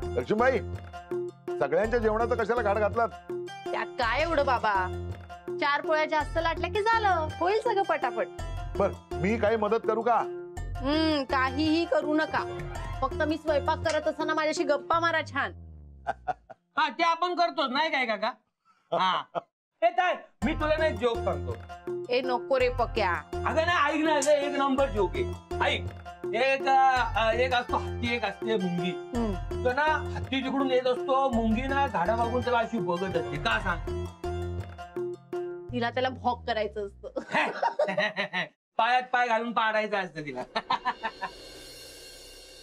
लक्ष्मीबाई, सगळ्यांच्या जेवणाचं कशाला घाट घातलात? त्यात काय एवढं बाबा, 4 पोळ्या जास्त लाटल्या की झालं, होईल सगळं पटापट. बर, मी काही मदत करू का? काहीही करू नका, फक्त मी स्वयंपाक करत असताना माझ्याशी गप्पा मारा छान. हा, ते आपण करतोच नाही काय काका? हा, हे काय मी तुला नाही जोक सांगतो. ए नको रे पक्या. अगं नाही, ऐक ना, एक नंबर जोक आहे. ऐक, एक असतो हत्ती, एक असते मुंगी. तो ना हत्ती तिकडून येत असतो, मुंगी ना झाडा मागून त्याला अशी बघत असते. का सांग? तिला त्याला भॉक करायचं असतं. पायात पाय घालून पाडायचं असतं तिला.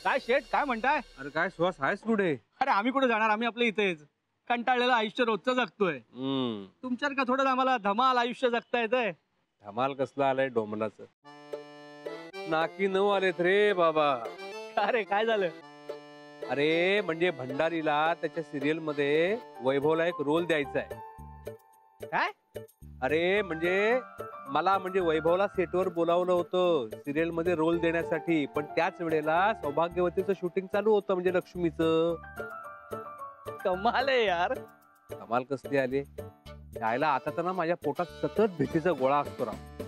काय शेठ, काय म्हणताय? अरे काय सुहास, आहेस कुठे? अरे आम्ही कुठे जाणार, आम्ही आपल्या इथेच. कंटाळलेलं आयुष्य रोजचं जगतोय. तुमच्यासारखं थोडं आम्हाला धमाल आयुष्य जगता येतंय. धमाल कसलं आलंय डोमलाचं? नाकी नऊ आलेत रे बाबा. अरे काय झालं? अरे म्हणजे भंडारीला त्याच्या सिरियल मध्ये वैभवला एक रोल द्यायचा आहे. काय? अरे म्हणजे मला म्हणजे वैभवला सेटवर बोलावलं होतं सिरियल मध्ये रोल देण्यासाठी, पण त्याच वेळेला सौभाग्यवतीचं शूटिंग चालू होतं, म्हणजे लक्ष्मीचं. कमाल आहे यार. कमाल कसली आली यायला? आता तर ना माझ्या पोटात सतत भीतीचा गोळा असतो राव.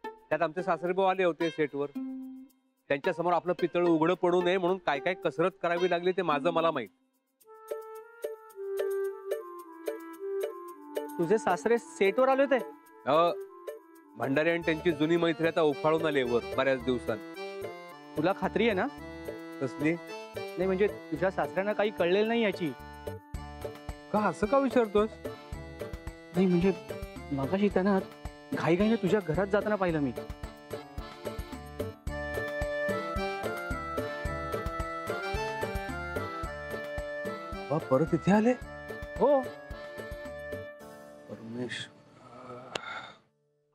त्यात आमचे सासरेभाऊ आले होते सेटवर. त्यांच्या समोर आपलं पितळ उघडं पडू नये म्हणून काय काय कसरत करावी लागली ते माझं मला माहित. तुझे सासरे सेटवर आले होते? भंडारी आणि त्यांची जुनी मैत्री आता उफाळून आली वर बऱ्याच दिवसांनी. तुला खात्री आहे ना? कसली? नाही म्हणजे तुझ्या सासऱ्यांना काही कळलेलं नाही याची? का असं का विचारतोस? नाही म्हणजे मगाशी त्यांना घाईघाईने तुझ्या घरात जाताना पाहिलं मी. परत इथे आले? हो. परमेश्वर.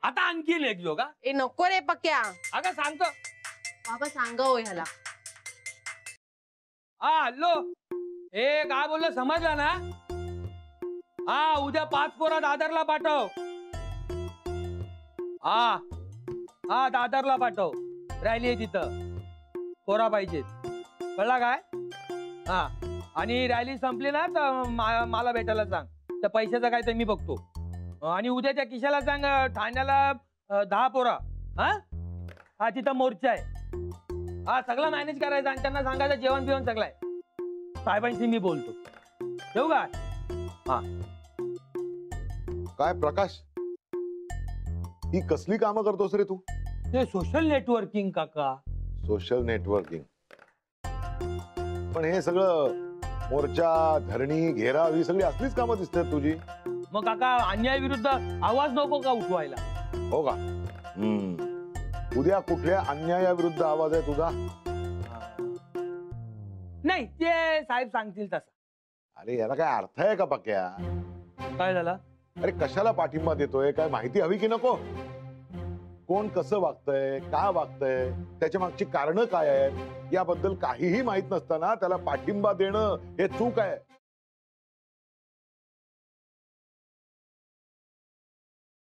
आता आणखीन एक जोक. ए नको रे पक्या. अगं सांगतो बाबा सांगा हो ह्याला. हा, हॅलो, ए काय बोललं समजलं ना? हा, उद्या 5 पोरा दादरला पाठव. हा हा, दादरला पाठव, राहिली आहे तिथं. पोरा पाहिजेत, कळला काय? हा, आणि रॅली संपली ना तर मला भेटायला सांग. त्या पैशाचं काय ते मी बघतो. आणि उद्या त्या किशाला सांग ठाण्याला 10 पोरा. हा हा, तिथं मोर्चा आहे. हा, सगळं मॅनेज करायचं आणि त्यांना सांगायचं जेवण बिवण सगळं आहे. साहेबांशी मी बोलतो. ठेवू का? हा. काय प्रकाश, ही कसली कामं करतोस रे तू? ते सोशल नेटवर्किंग काका. Social networking. पण हे सगळं मोर्चा, धरणी, घेराव ही सगळी असलीच कामं दिसतात तुझी. मग काका, अन्याय विरुद्ध आवाज नको का उठवायला? हो का? उद्या कुठल्या अन्यायाविरुद्ध आवाज आहे तुझा? नाही, ते साहेब सांगतील तसा. अरे याला काय अर्थ आहे का पक्या? काय झालं? अरे कशाला पाठिंबा देतोय? काय माहिती हवी की नको? कोण कसं वागतंय, का वागतंय, त्याच्या मागची कारण काय आहेत याबद्दल काहीही माहित नसताना त्याला पाठिंबा देणं हे चूक आहे.